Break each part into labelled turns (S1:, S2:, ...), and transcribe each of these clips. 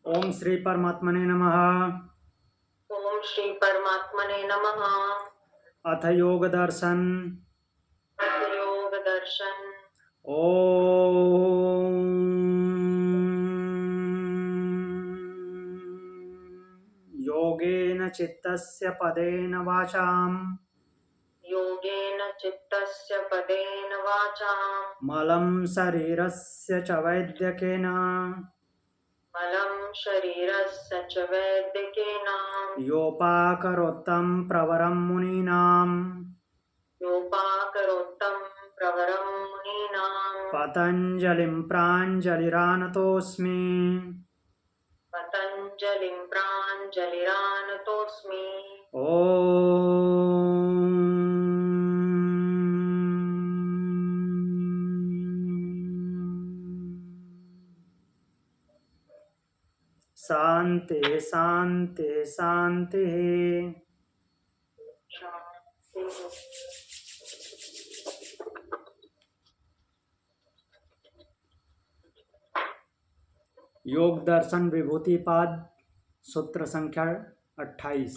S1: ओम श्री परमात्मने नमः।
S2: ओम श्री परमात्मने नमः।
S1: अथ योग दर्शन।
S2: योग दर्शन।
S1: ओम योगेन चित्तस्य पदेन वाचाम
S2: योगेन चित्तस्य पदेन वाचाम
S1: मलं शरीरस्य च वैद्यकेन
S2: मलं शरीरस्य च वैद्यकेन
S1: योपाकरोत्तं प्रवरं मुनीनां
S2: योपाकरोत्तं प्रवरं मुनीनां
S1: पतञ्जलिं प्राञ्जलिरानतोऽस्मि।
S2: पतञ्जलिं प्राञ्जलिरानतोऽस्मि।
S1: शांति शांति शांति।
S2: शांति।
S1: योग दर्शन विभूतिपाद सूत्र संख्या 28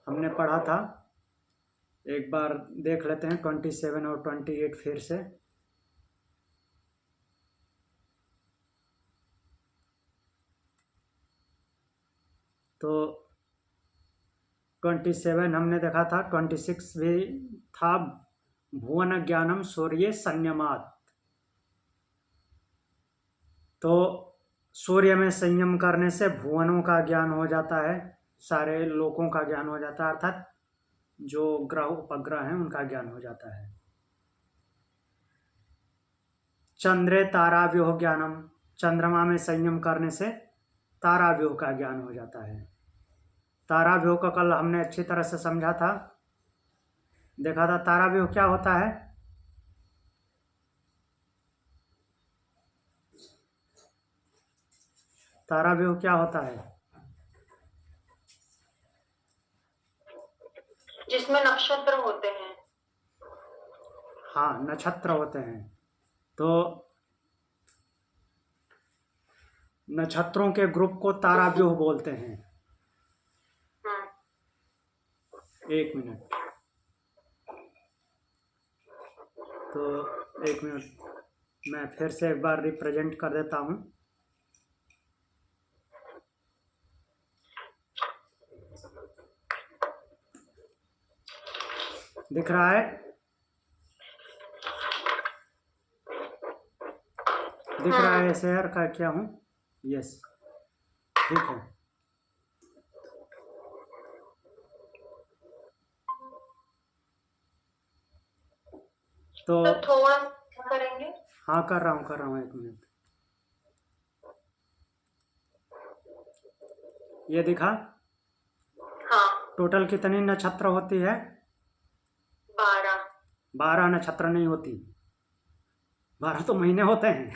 S1: हमने पढ़ा था। एक बार देख लेते हैं 27 और 28 फिर से। तो 27 हमने देखा था। 26 भी था, भुवन ज्ञानम सूर्य संयमात। तो सूर्य में संयम करने से भुवनों का ज्ञान हो जाता है, सारे लोकों का ज्ञान हो जाता है, अर्थात जो ग्रह उपग्रह हैं उनका ज्ञान हो जाता है। चंद्रे ताराव्यूह ज्ञानम, चंद्रमा में संयम करने से ताराव्यूह का ज्ञान हो जाता है। ताराव्यूह का कल हमने अच्छी तरह से समझा था, देखा था। ताराव्यूह क्या होता है? ताराव्यूह क्या होता है?
S2: जिसमें नक्षत्र होते हैं।
S1: हाँ, नक्षत्र होते हैं। तो नक्षत्रों के ग्रुप को ताराव्यूह बोलते हैं। एक मिनट, तो एक मिनट मैं फिर से एक बार रिप्रेजेंट कर देता हूँ। दिख रहा है? दिख रहा है शहर का क्या हूँ? यस, ठीक है। तो
S2: थोड़ा करेंगे।
S1: हाँ, कर रहा हूँ एक मिनट। ये दिखा?
S2: हाँ।
S1: टोटल कितनी नक्षत्र होती है? 12 नक्षत्र नहीं होती, 12 तो महीने होते हैं।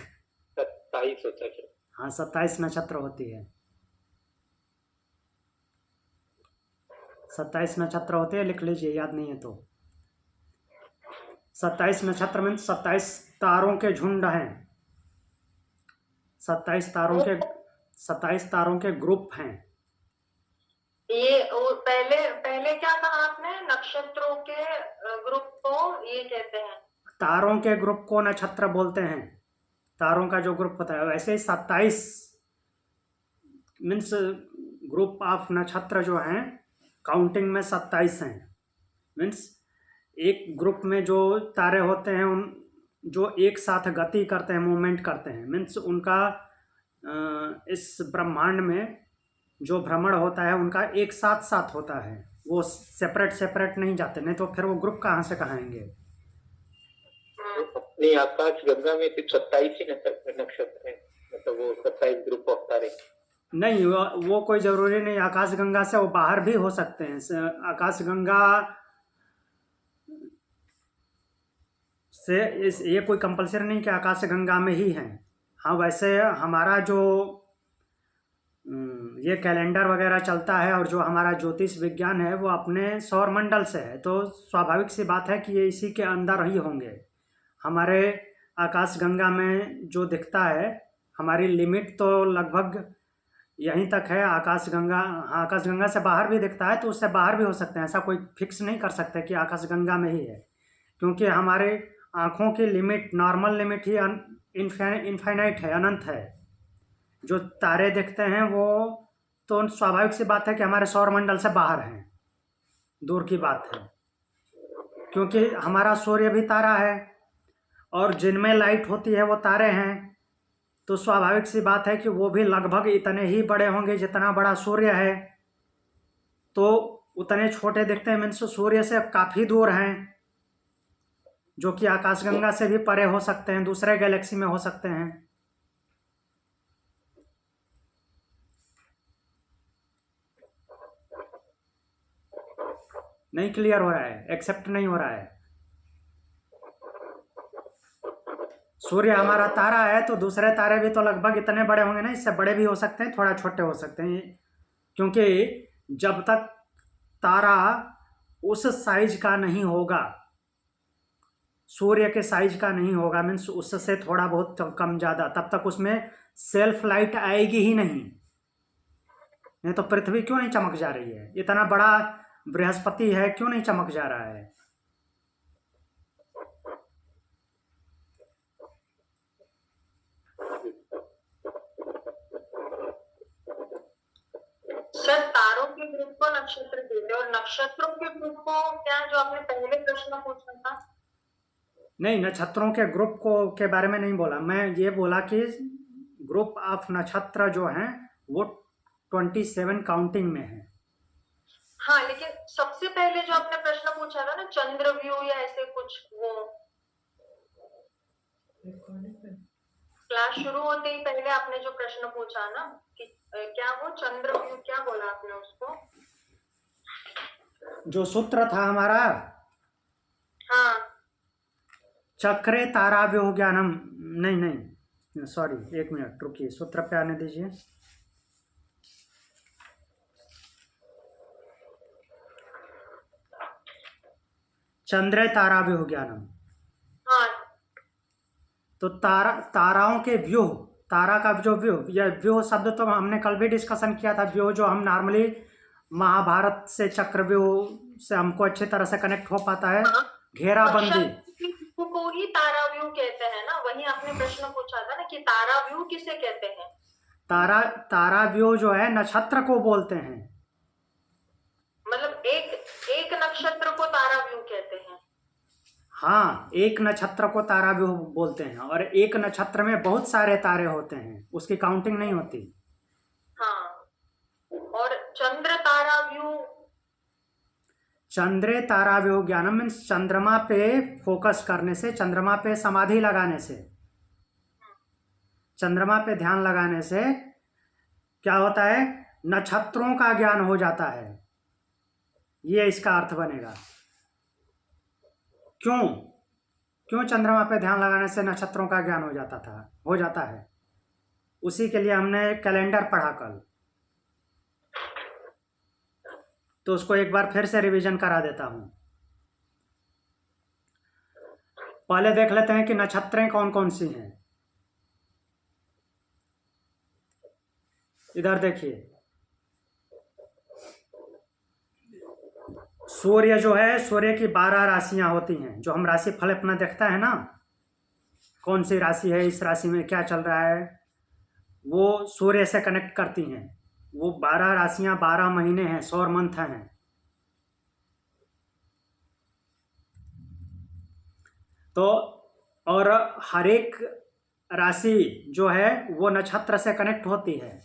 S2: 27 होता है।
S1: हाँ, 27 नक्षत्र होती है। 27 नक्षत्र होते हैं, लिख लीजिए, याद नहीं है तो। 27 नक्षत्र में 27 तारों के झुंड हैं। 27 तारों के ग्रुप हैं।
S2: ये पहले क्या कहा आपने? नक्षत्रों के ग्रुप को ये कहते हैं।
S1: तारों के ग्रुप को नक्षत्र बोलते हैं। तारों का जो ग्रुप होता है, वैसे ही 27 मीन्स ग्रुप ऑफ नक्षत्र जो हैं, काउंटिंग में 27 हैं। मीन्स एक ग्रुप में जो तारे होते हैं, उन जो एक साथ गति करते हैं, मूवमेंट करते हैं, मीन्स उनका इस ब्रह्मांड में जो भ्रमण होता है उनका एक साथ साथ होता है, वो सेपरेट नहीं जाते, नहीं तो फिर वो ग्रुप कहाँ से कहाएंगे।
S2: अपनी आकाश गंगा में सिर्फ 27 ही नक्षत्र है, मतलब वो 27 ग्रुप ऑफ तारे
S1: नहीं, वो कोई जरूरी नहीं। आकाश गंगा से वो बाहर भी हो सकते हैं। आकाश गंगा से ये कोई कंपलसरी नहीं कि आकाश गंगा में ही है। हाँ, वैसे हमारा जो ये कैलेंडर वगैरह चलता है और जो हमारा ज्योतिष विज्ञान है वो अपने सौर मंडल से है, तो स्वाभाविक सी बात है कि ये इसी के अंदर ही होंगे। हमारे आकाशगंगा में जो दिखता है, हमारी लिमिट तो लगभग यहीं तक है। आकाशगंगा, हाँ, आकाशगंगा से बाहर भी दिखता है, तो उससे बाहर भी हो सकते हैं। ऐसा कोई फिक्स नहीं कर सकते कि आकाशगंगा में ही है, क्योंकि हमारे आँखों की लिमिट, नॉर्मल लिमिट ही इनफाइनाइट है, अनंत है। जो तारे दिखते हैं वो तो स्वाभाविक सी बात है कि हमारे सौरमंडल से बाहर हैं, दूर की बात है, क्योंकि हमारा सूर्य भी तारा है और जिनमें लाइट होती है वो तारे हैं। तो स्वाभाविक सी बात है कि वो भी लगभग इतने ही बड़े होंगे जितना बड़ा सूर्य है, तो उतने छोटे दिखते हैं। मीन्स सूर्य से काफ़ी दूर हैं, जो कि आकाशगंगा से भी परे हो सकते हैं, दूसरे गैलेक्सी में हो सकते हैं। नहीं क्लियर हो रहा है, एक्सेप्ट नहीं हो रहा है। सूर्य हमारा तारा है, तो दूसरे तारे भी तो लगभग इतने बड़े होंगे ना, इससे बड़े भी हो सकते हैं, थोड़ा छोटे हो सकते हैं, क्योंकि जब तक तारा उस साइज का नहीं होगा, सूर्य के साइज का नहीं होगा, मीन्स उससे थोड़ा बहुत कम ज़्यादा, तब तक उसमें सेल्फ लाइट आएगी ही नहीं तो पृथ्वी क्यों नहीं चमक जा रही है? इतना बड़ा बृहस्पति है, क्यों नहीं चमक जा रहा है?
S2: सर, तारों के ग्रुप को नक्षत्र कहते हैं, और नक्षत्रों के ग्रुप को क्या, जो आपने पहले प्रश्न पूछा था?
S1: नहीं, नक्षत्रों के ग्रुप को के बारे में नहीं बोला, मैं ये बोला कि ग्रुप ऑफ नक्षत्र जो हैं वो 27 काउंटिंग में है।
S2: हाँ, लेकिन सबसे पहले जो आपने प्रश्न पूछा था ना, चंद्रव्यूह या ऐसे कुछ, वो क्लास शुरू होते ही पहले आपने जो प्रश्न पूछा ना कि क्या वो चंद्रव्यूह, क्या बोला आपने उसको?
S1: जो सूत्र था हमारा,
S2: हाँ,
S1: चक्रे ताराव्यूह ज्ञानम, नहीं सॉरी, एक मिनट रुकिए, सूत्र पे आने दीजिए। चंद्रे ताराव्यूह ज्ञानम।
S2: हाँ,
S1: तो ताराओं के व्यूह, तारा का जो व्यूह, या व्यूह शब्द तो हमने कल भी डिस्कशन किया था। व्यूह जो हम नॉर्मली महाभारत से चक्रव्यूह से हमको अच्छी तरह से कनेक्ट हो पाता है, घेराबंदी
S2: को ही ताराव्यूह कहते हैं ना, वही आपने प्रश्न पूछा था ना कि ताराव्यूह किसे कहते हैं?
S1: ताराव्यूह जो है नक्षत्र को बोलते हैं,
S2: मतलब एक नक्षत्र को ताराव्यूह कहते हैं।
S1: हाँ, एक नक्षत्र को ताराव्यूह बोलते हैं, और एक नक्षत्र में बहुत सारे तारे होते हैं, उसकी काउंटिंग नहीं होती।
S2: हाँ, और चंद्र ताराव्यूह,
S1: चंद्रे ताराव्यूह ज्ञानम मीन्स चंद्रमा पे फोकस करने से, चंद्रमा पे समाधि लगाने से, चंद्रमा पे ध्यान लगाने से क्या होता है? नक्षत्रों का ज्ञान हो जाता है, ये इसका अर्थ बनेगा। क्यों चंद्रमा पे ध्यान लगाने से नक्षत्रों का ज्ञान हो जाता है? उसी के लिए हमने कैलेंडर पढ़ा कल, तो उसको एक बार फिर से रिवीजन करा देता हूं। पहले देख लेते हैं कि नक्षत्रें कौन कौन सी हैं। इधर देखिए, सूर्य जो है, सूर्य की 12 राशियां होती हैं, जो हम राशि फल अपना देखता है ना, कौन सी राशि है, इस राशि में क्या चल रहा है, वो सूर्य से कनेक्ट करती हैं। वो 12 राशियां 12 महीने हैं, सौर मंथ हैं। तो और हर एक राशि जो है वो नक्षत्र से कनेक्ट होती है।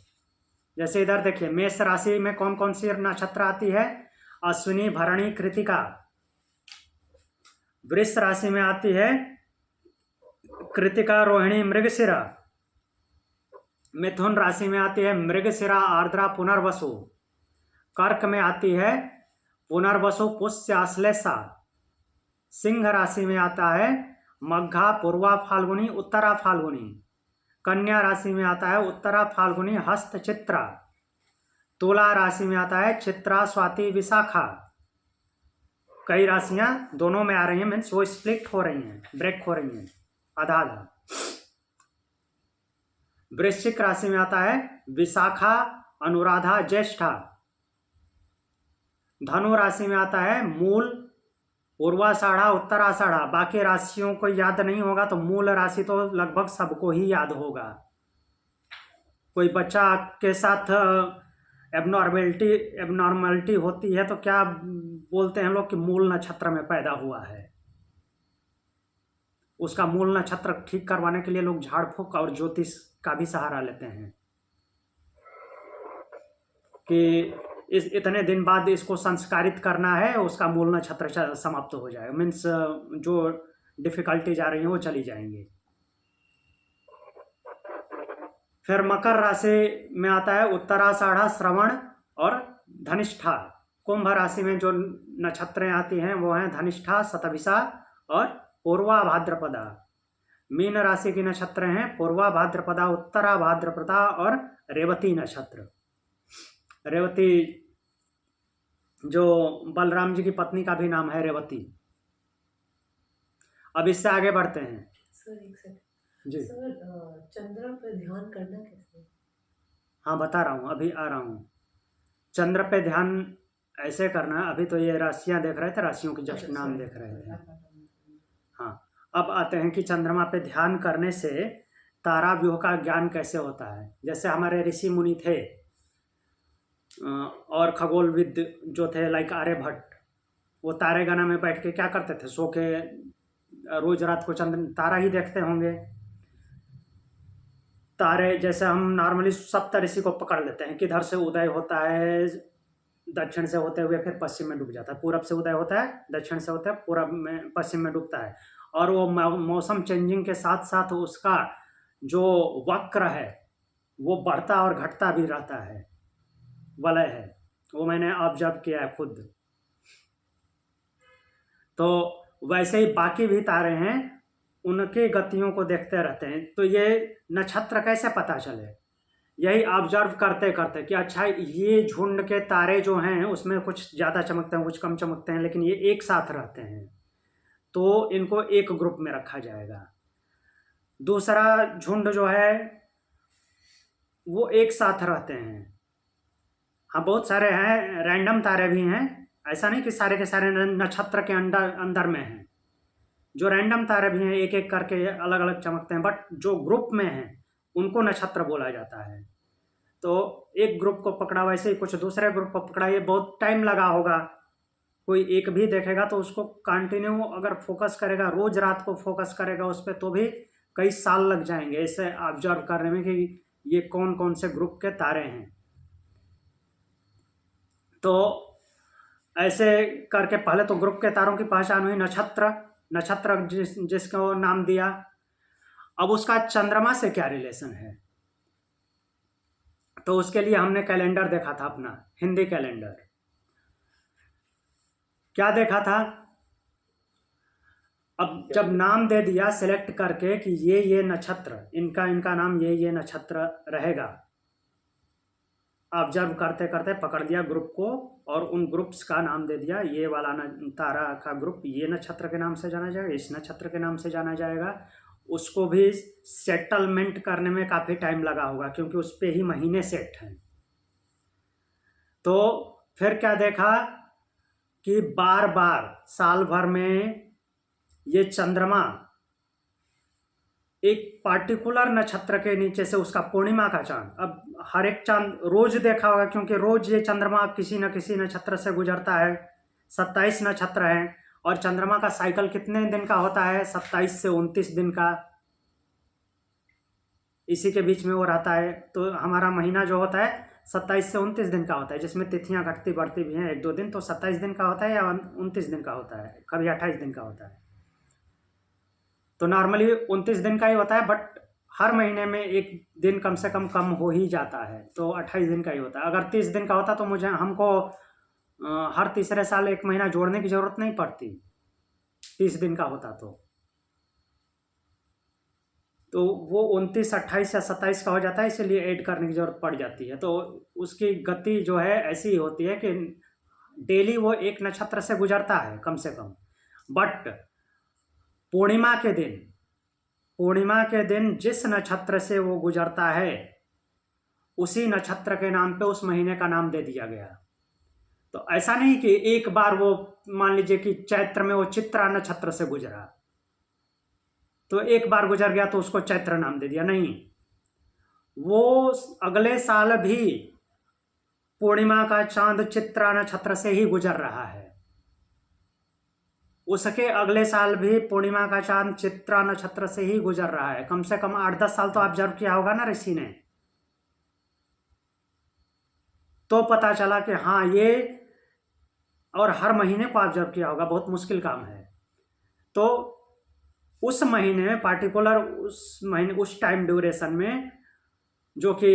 S1: जैसे इधर देखिए, मेष राशि में कौन कौन सी नक्षत्र आती है? अश्विनी, भरणी, कृतिका। वृष राशि में आती है कृतिका, रोहिणी, मृगशिरा। मिथुन राशि में आती है मृगशिरा, आर्द्रा, पुनर्वसु। कर्क में आती है पुनर्वसु, पुष्य, आश्लेषा। सिंह राशि में आता है मघा, पूर्वा फाल्गुनी, उत्तरा फाल्गुनी। कन्या राशि में आता है उत्तरा फाल्गुनी, हस्त, चित्रा। तुला राशि में आता है चित्रा, स्वाति, विशाखा। कई राशियां दोनों में आ रही हैं, मीन्स वो स्प्लिट हो रही हैं, ब्रेक हो रही हैं, आधा आधा। वृश्चिक राशि में आता है विशाखा, अनुराधा, ज्येष्ठा। धनु राशि में आता है मूल, पूर्वाषाढ़ा, उत्तराषाढ़ा। बाकी राशियों को याद नहीं होगा तो मूल राशि तो लगभग सबको ही याद होगा। कोई बच्चा के साथ एबनॉर्मलिटी होती है तो क्या बोलते हैं लोग कि मूल नक्षत्र में पैदा हुआ है। उसका मूल नक्षत्र ठीक करवाने के लिए लोग झाड़ फूक और ज्योतिष का भी सहारा लेते हैं कि इतने दिन बाद इसको संस्कारित करना है, उसका मूल नक्षत्र समाप्त हो जाएगा। मीन्स जो डिफिकल्टीज आ रही हैं वो चली जाएंगी। फिर मकर राशि में आता है उत्तराषाढ़ा, श्रवण और धनिष्ठा। कुंभ राशि में जो नक्षत्रें आती हैं वो हैं धनिष्ठा, शतभिषा और पूर्वा भाद्रपदा। मीन राशि की नक्षत्र हैं पूर्वा भाद्रपदा, उत्तरा भाद्रपदा और रेवती नक्षत्र। रेवती जो बलराम जी की पत्नी का भी नाम है रेवती। अब इससे आगे बढ़ते हैं।
S3: सर एक सेकंड
S1: जी
S3: सर, चंद्र पे ध्यान करना कैसे?
S1: हाँ बता रहा हूँ, अभी आ रहा हूँ। चंद्र पे ध्यान ऐसे करना। अभी तो ये राशियां देख रहे थे, राशियों के जस्ट नाम देख रहे थे। हाँ, अब आते हैं कि चंद्रमा पे ध्यान करने से तारा व्यूह का ज्ञान कैसे होता है। जैसे हमारे ऋषि मुनि थे और खगोलविद जो थे लाइक आर्यभट्ट, वो तारे गणना में बैठ के क्या करते थे, सो के रोज रात को चंद्र तारा ही देखते होंगे। तारे जैसे हम नॉर्मली सप्तऋषि को पकड़ लेते हैं, किधर से उदय होता है, दक्षिण से होते हुए फिर पश्चिम में डूब जाता है। पूरब से उदय होता है, दक्षिण से होता है, पूरब में पश्चिम में डूबता है। और वो मौसम चेंजिंग के साथ साथ उसका जो वक्र है वो बढ़ता और घटता भी रहता है, वलय है। वो मैंने ऑब्जर्व किया है खुद। तो वैसे ही बाकी भी तारे हैं, उनकी गतियों को देखते रहते हैं। तो ये नक्षत्र कैसे पता चले, यही ऑब्जर्व करते करते कि अच्छा ये झुंड के तारे जो हैं उसमें कुछ ज़्यादा चमकते हैं, कुछ कम चमकते हैं, लेकिन ये एक साथ रहते हैं तो इनको एक ग्रुप में रखा जाएगा। दूसरा झुंड जो है वो एक साथ रहते हैं। हाँ, बहुत सारे हैं, रैंडम तारे भी हैं, ऐसा नहीं कि सारे के सारे नक्षत्र के अंदर में हैं। जो रैंडम तारे भी हैं, एक एक करके अलग अलग चमकते हैं, बट जो ग्रुप में हैं उनको नक्षत्र बोला जाता है। तो एक ग्रुप को पकड़ा, वैसे ही कुछ दूसरे ग्रुप को पकड़ा, ये बहुत टाइम लगा होगा। कोई एक भी देखेगा तो उसको कंटिन्यू अगर फोकस करेगा, रोज रात को फोकस करेगा उस पर, तो भी कई साल लग जाएंगे इसे ऑब्जर्व करने में कि ये कौन कौन से ग्रुप के तारे हैं। तो ऐसे करके पहले तो ग्रुप के तारों की पहचान हुई, नक्षत्र जिसको नाम दिया। अब उसका चंद्रमा से क्या रिलेशन है, तो उसके लिए हमने कैलेंडर देखा था, अपना हिंदी कैलेंडर। क्या देखा था, अब जब नाम दे दिया सेलेक्ट करके कि ये नक्षत्र, इनका नाम ये नक्षत्र रहेगा, ऑब्जर्व करते करते पकड़ दिया ग्रुप को और उन ग्रुप्स का नाम दे दिया। ये वाला तारा का ग्रुप ये नक्षत्र के नाम से जाना जाएगा, इस नक्षत्र के नाम से जाना जाएगा। उसको भी सेटलमेंट करने में काफ़ी टाइम लगा होगा क्योंकि उस पर ही महीने सेट हैं। तो फिर क्या देखा कि बार बार साल भर में ये चंद्रमा एक पार्टिकुलर नक्षत्र के नीचे से, उसका पूर्णिमा का चांद, अब हर एक चांद रोज देखा होगा क्योंकि रोज ये चंद्रमा किसी न किसी नक्षत्र से गुजरता है। 27 नक्षत्र हैं और चंद्रमा का साइकिल कितने दिन का होता है, 27 से 29 दिन का, इसी के बीच में वो रहता है। तो हमारा महीना जो होता है 27 से 29 दिन का होता है, जिसमें तिथियां घटती बढ़ती भी हैं 1-2 दिन। तो 27 दिन का होता है या 29 दिन का होता है, कभी 28 दिन का होता है। तो नॉर्मली 29 दिन का ही होता है, बट हर महीने में एक दिन कम से कम हो ही जाता है, तो 28 दिन का ही होता है। अगर 30 दिन का होता तो हमको हर तीसरे साल एक महीना जोड़ने की ज़रूरत नहीं पड़ती, 30 दिन का होता तो वो 29, 28 या 27 का हो जाता है, इसलिए ऐड करने की ज़रूरत पड़ जाती है। तो उसकी गति जो है ऐसी ही होती है कि डेली वो एक नक्षत्र से गुजरता है कम से कम, बट पूर्णिमा पूर्णिमा के दिन जिस नक्षत्र से वो गुजरता है उसी नक्षत्र के नाम पे उस महीने का नाम दे दिया गया। तो ऐसा नहीं कि एक बार वो मान लीजिए कि चैत्र में वो चित्रा नक्षत्र से गुजरा तो एक बार गुजर गया तो उसको चैत्र नाम दे दिया, नहीं, वो अगले साल भी पूर्णिमा का चांद चित्रा नक्षत्र से ही गुजर रहा है, उसके अगले साल भी पूर्णिमा का चांद चित्रा नक्षत्र से ही गुजर रहा है। कम से कम 8-10 साल तो ऑब्जर्व किया होगा ना ऋषि ने, तो पता चला कि हाँ ये, और हर महीने को ऑब्जर्व किया होगा, बहुत मुश्किल काम है। तो उस महीने में पार्टिकुलर उस महीने उस टाइम ड्यूरेशन में जो कि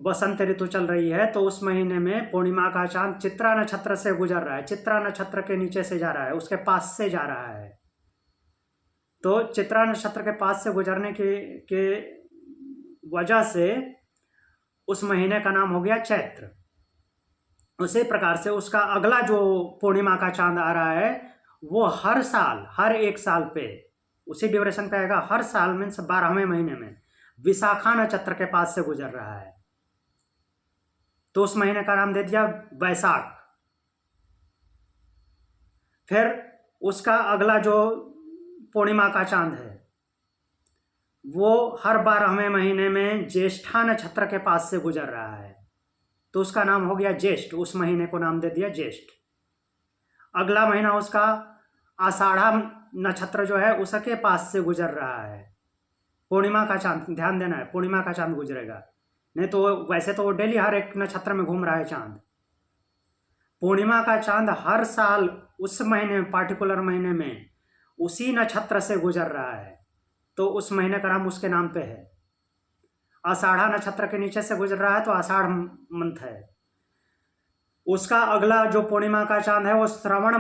S1: बसंत ऋतु चल रही है, तो उस महीने में पूर्णिमा का चांद चित्रा नक्षत्र से गुजर रहा है, चित्रा नक्षत्र के नीचे से जा रहा है, उसके पास से जा रहा है। तो चित्रा नक्षत्र के पास से गुजरने के वजह से उस महीने का नाम हो गया चैत्र। उसी प्रकार से उसका अगला जो पूर्णिमा का चांद आ रहा है वो हर साल, हर एक साल पे उसी ड्यूरेशन पे आएगा, हर साल मीन्स 12वें महीने में विशाखा नक्षत्र के पास से गुजर रहा है, तो उस महीने का नाम दे दिया वैशाख। फिर उसका अगला जो पूर्णिमा का चांद है वो हर 12वें महीने में ज्येष्ठा नक्षत्र के पास से गुजर रहा है, तो उसका नाम हो गया ज्येष्ठ, उस महीने को नाम दे दिया ज्येष्ठ। अगला महीना उसका आषाढ़ा नक्षत्र जो है उसके पास से गुजर रहा है, पूर्णिमा का चांद, ध्यान देना है, पूर्णिमा का चांद गुजरेगा, नहीं तो वैसे तो वो डेली हर एक नक्षत्र में घूम रहा है चांद। पूर्णिमा का चांद हर साल उस महीने में, पार्टिकुलर महीने में उसी नक्षत्र से गुजर रहा है, तो उस महीने का नाम उसके नाम पे है। आषाढ़ा नक्षत्र के नीचे से गुजर रहा है तो आषाढ़ मंथ है। उसका अगला जो पूर्णिमा का चांद है वो श्रवण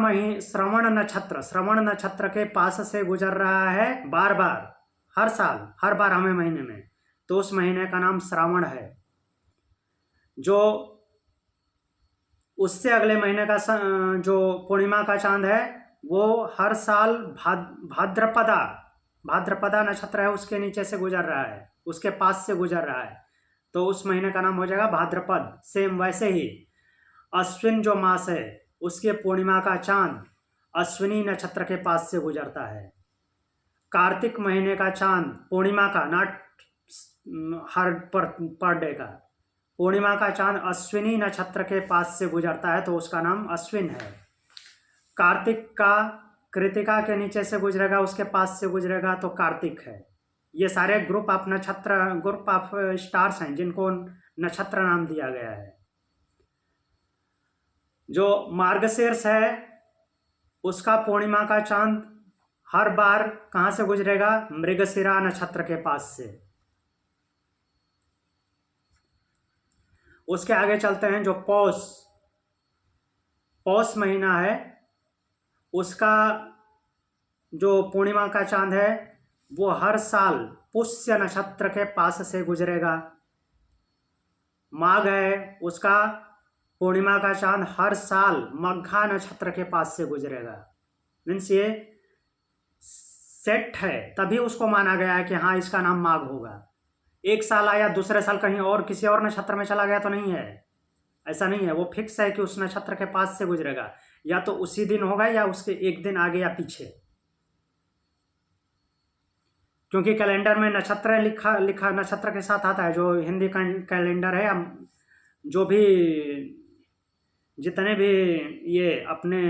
S1: नक्षत्र के पास से गुजर रहा है बार बार, हर साल, हर 12वें महीने में, तो उस महीने का नाम श्रावण है। जो उससे अगले महीने का जो पूर्णिमा का चांद है वो हर साल भाद्रपदा नक्षत्र है उसके नीचे से गुजर रहा है, उसके पास से गुजर रहा है, तो उस महीने का नाम हो जाएगा भाद्रपद। सेम वैसे ही अश्विन जो मास है उसके पूर्णिमा का चांद अश्विनी नक्षत्र के पास से गुजरता है। कार्तिक महीने का चांद पूर्णिमा का, नॉट हर पर डे का, पूर्णिमा का चांद अश्विनी नक्षत्र के पास से गुजरता है तो उसका नाम अश्विन है। कार्तिक का कृतिका के नीचे से गुजरेगा, उसके पास से गुजरेगा तो कार्तिक है। ये सारे ग्रुप ऑफ स्टार्स हैं जिनको नक्षत्र नाम दिया गया है। जो मार्गशीर्ष है उसका पूर्णिमा का चांद हर बार कहाँ से गुजरेगा, मृगशिरा नक्षत्र के पास से। उसके आगे चलते हैं, जो पौष महीना है उसका जो पूर्णिमा का चांद है वो हर साल पुष्य नक्षत्र के पास से गुजरेगा। माघ है उसका पूर्णिमा का चांद हर साल मघा नक्षत्र के पास से गुजरेगा। मीन्स ये सेट है, तभी उसको माना गया है कि हाँ इसका नाम माघ होगा। एक साल आया, दूसरे साल कहीं और किसी और नक्षत्र में चला गया तो नहीं है, ऐसा नहीं है। वो फिक्स है कि उस नक्षत्र के पास से गुजरेगा, या तो उसी दिन होगा या उसके एक दिन आगे या पीछे, क्योंकि कैलेंडर में नक्षत्र लिखा नक्षत्र के साथ आता है। जो हिंदी कैलेंडर है, जो भी जितने भी ये अपने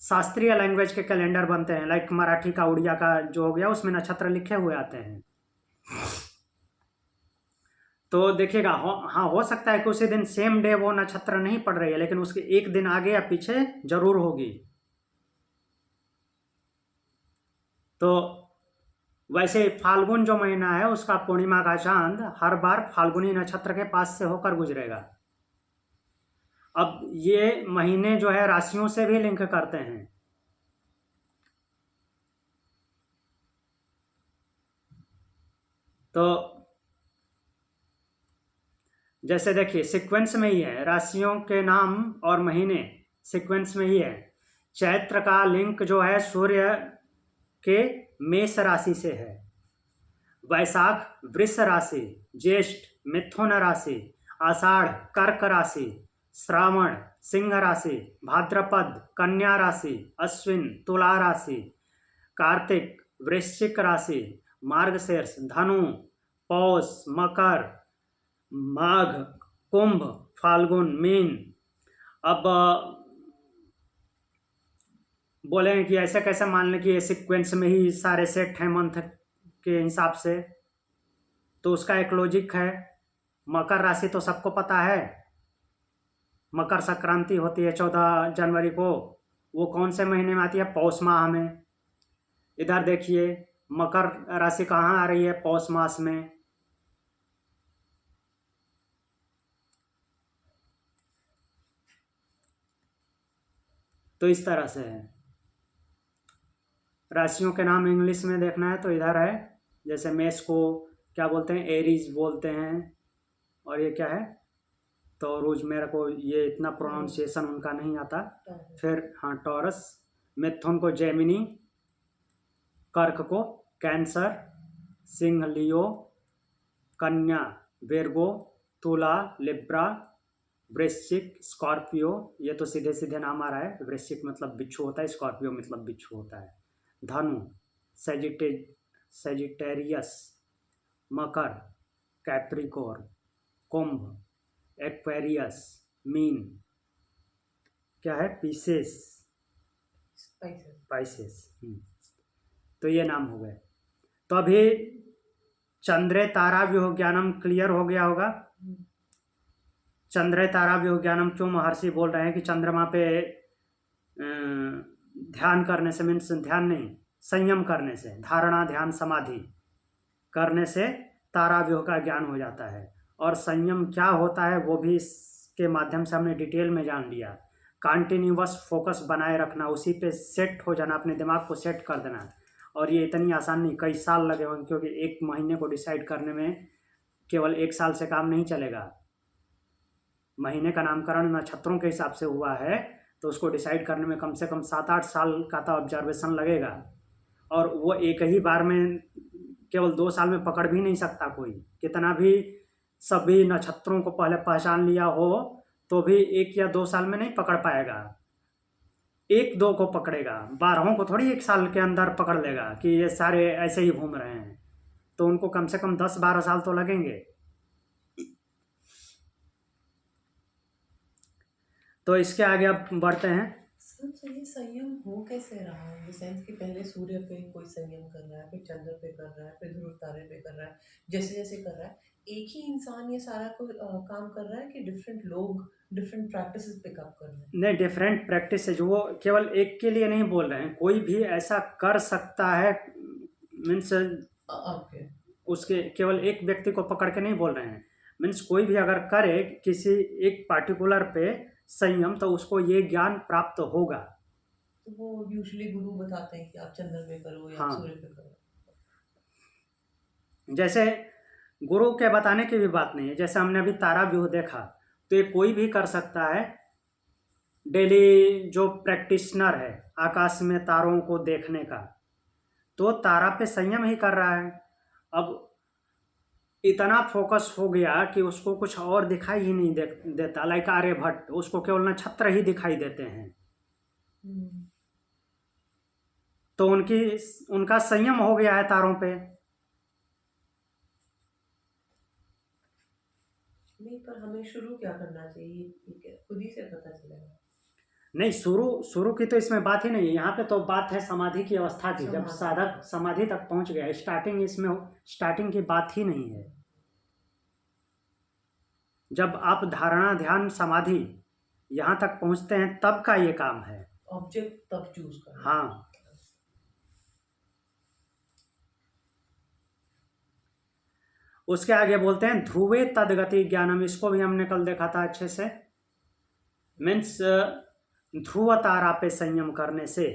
S1: शास्त्रीय लैंग्वेज के कैलेंडर बनते हैं, लाइक मराठी का, उड़िया का जो हो गया, उसमें नक्षत्र लिखे हुए आते हैं। तो देखिएगा, हाँ हो सकता है कि उसी दिन सेम डे वो नक्षत्र नहीं पड़ रही है, लेकिन उसके एक दिन आगे या पीछे जरूर होगी। तो वैसे फाल्गुन जो महीना है उसका पूर्णिमा का चांद हर बार फाल्गुनी नक्षत्र के पास से होकर गुजरेगा। अब ये महीने जो है राशियों से भी लिंक करते हैं। तो जैसे देखिए सीक्वेंस में ही है, राशियों के नाम और महीने सीक्वेंस में ही है। चैत्र का लिंक जो है सूर्य के मेष राशि से है, वैशाख वृष राशि, ज्येष्ठ मिथुन राशि, आषाढ़ कर्क राशि, श्रावण सिंह राशि, भाद्रपद कन्या राशि, अश्विन तुला राशि, कार्तिक वृश्चिक राशि, मार्गशीर्ष धनु, पौष मकर, माघ कुंभ, फाल्गुन मीन। अब बोले कि ऐसे कैसे मान लें कि ये सीक्वेंस में ही सारे सेट हैं मंथ के हिसाब से, तो उसका एक लॉजिक है। मकर राशि तो सबको पता है, मकर संक्रांति होती है 14 जनवरी को, वो कौन से महीने में आती है? पौष माह में। इधर देखिए मकर राशि कहाँ आ रही है? पौष मास में। तो इस तरह से है। राशियों के नाम इंग्लिश में देखना है तो इधर है, जैसे मेष को क्या बोलते हैं? एरीज बोलते हैं। और ये क्या है? तौरूज। मेरे को ये इतना प्रोनाउंसिएशन उनका नहीं आता। फिर हाँ टॉरस। मिथुन को जेमिनी, कर्क को कैंसर, सिंह लियो, कन्या विर्गो, तुला लिब्रा, वृश्चिक स्कॉर्पियो। ये तो सीधे सीधे नाम आ रहा है। वृश्चिक मतलब बिच्छू होता है, स्कॉर्पियो मतलब बिच्छू होता है। धनु सेजिटेरियस, मकर कैप्रिकॉर्न, कुंभ एक्वेरियस, मीन क्या है? पाइसेस। तो ये नाम हो गए। तो अभी चंद्रे तारा व्यूह ज्ञानम क्लियर हो गया होगा। चंद्रे तारा व्यूह ज्ञानम क्यों महर्षि बोल रहे हैं कि चंद्रमा पे ध्यान करने से, मीन्स ध्यान नहीं, संयम करने से, धारणा ध्यान समाधि करने से तारा व्यूह का ज्ञान हो जाता है। और संयम क्या होता है वो भी इसके माध्यम से हमने डिटेल में जान लिया। कंटिन्यूअस फोकस बनाए रखना, उसी पे सेट हो जाना, अपने दिमाग को सेट कर देना। और ये इतनी आसान नहीं, कई साल लगे होंगे, क्योंकि एक महीने को डिसाइड करने में केवल 1 साल से काम नहीं चलेगा। महीने का नामकरण नक्षत्रों के हिसाब से हुआ है, तो उसको डिसाइड करने में कम से कम 7-8 साल का तो ऑब्जर्वेशन लगेगा। और वो एक ही बार में, केवल 2 साल में पकड़ भी नहीं सकता कोई। कितना भी सभी नक्षत्रों को पहले पहचान लिया हो तो भी 1 या 2 साल में नहीं पकड़ पाएगा। 1-2 को पकड़ेगा, 12 को थोड़ी 1 साल के अंदर पकड़ लेगा कि ये सारे ऐसे ही घूम रहे हैं। तो उनको कम से कम 10-12 साल तो लगेंगे। तो इसके आगे अब बढ़ते हैं।
S3: सर ये संयम हो कैसे रहा है? इन द सेंस कि पहले सूर्य पे कोई संयम कर रहा है, फिर चंद्र पे कर रहा है, फिर ध्रुव तारे पे कर रहा है, जैसे जैसे कर रहा है। एक ही इंसान ये सारा काम कर रहा है कि डिफरेंट लोग डिफरेंट प्रैक्टिसेस पिकअप कर रहे हैं?
S1: नहीं, डिफरेंट प्रैक्टिस है, जो वो केवल एक के लिए नहीं बोल रहे हैं, कोई भी ऐसा कर सकता है। मीन्स
S3: ओके,
S1: उसके केवल एक व्यक्ति को पकड़ के नहीं बोल रहे हैं। मीन्स कोई भी अगर करे किसी एक पार्टिकुलर पे संयम, तो उसको ये ज्ञान प्राप्त होगा।
S3: तो वो यूजुअली गुरु बताते हैं कि आप चंद्र पे करो या
S1: हाँ।
S3: सूर्य पे करो।
S1: जैसे गुरु के बताने की भी बात नहीं है। जैसे हमने अभी तारा व्यूह देखा, तो ये कोई भी कर सकता है। डेली जो प्रैक्टिशनर है आकाश में तारों को देखने का, तो तारा पे संयम ही कर रहा है। अब इतना फोकस हो गया कि उसको कुछ और दिखाई ही नहीं देता। लाइक आर्यभट्ट, उसको केवल नक्षत्र ही दिखाई देते हैं। तो उनका संयम हो गया है तारों पे।
S3: नहीं, पर हमें शुरू क्या करना चाहिए? खुद ही से पता चलेगा?
S1: नहीं, शुरू की तो इसमें बात ही नहीं है। यहाँ पे तो बात है समाधि की अवस्था की। जब साधक समाधि तक पहुंच गया, स्टार्टिंग की बात ही नहीं है। जब आप धारणा ध्यान समाधि यहाँ तक पहुंचते हैं तब का ये काम है।
S3: ऑब्जेक्ट तब चूज करना।
S1: हाँ। उसके आगे बोलते हैं ध्रुवे तदगति ज्ञानम। इसको भी हमने कल देखा था अच्छे से। मीन्स ध्रुव तारा पे संयम करने से,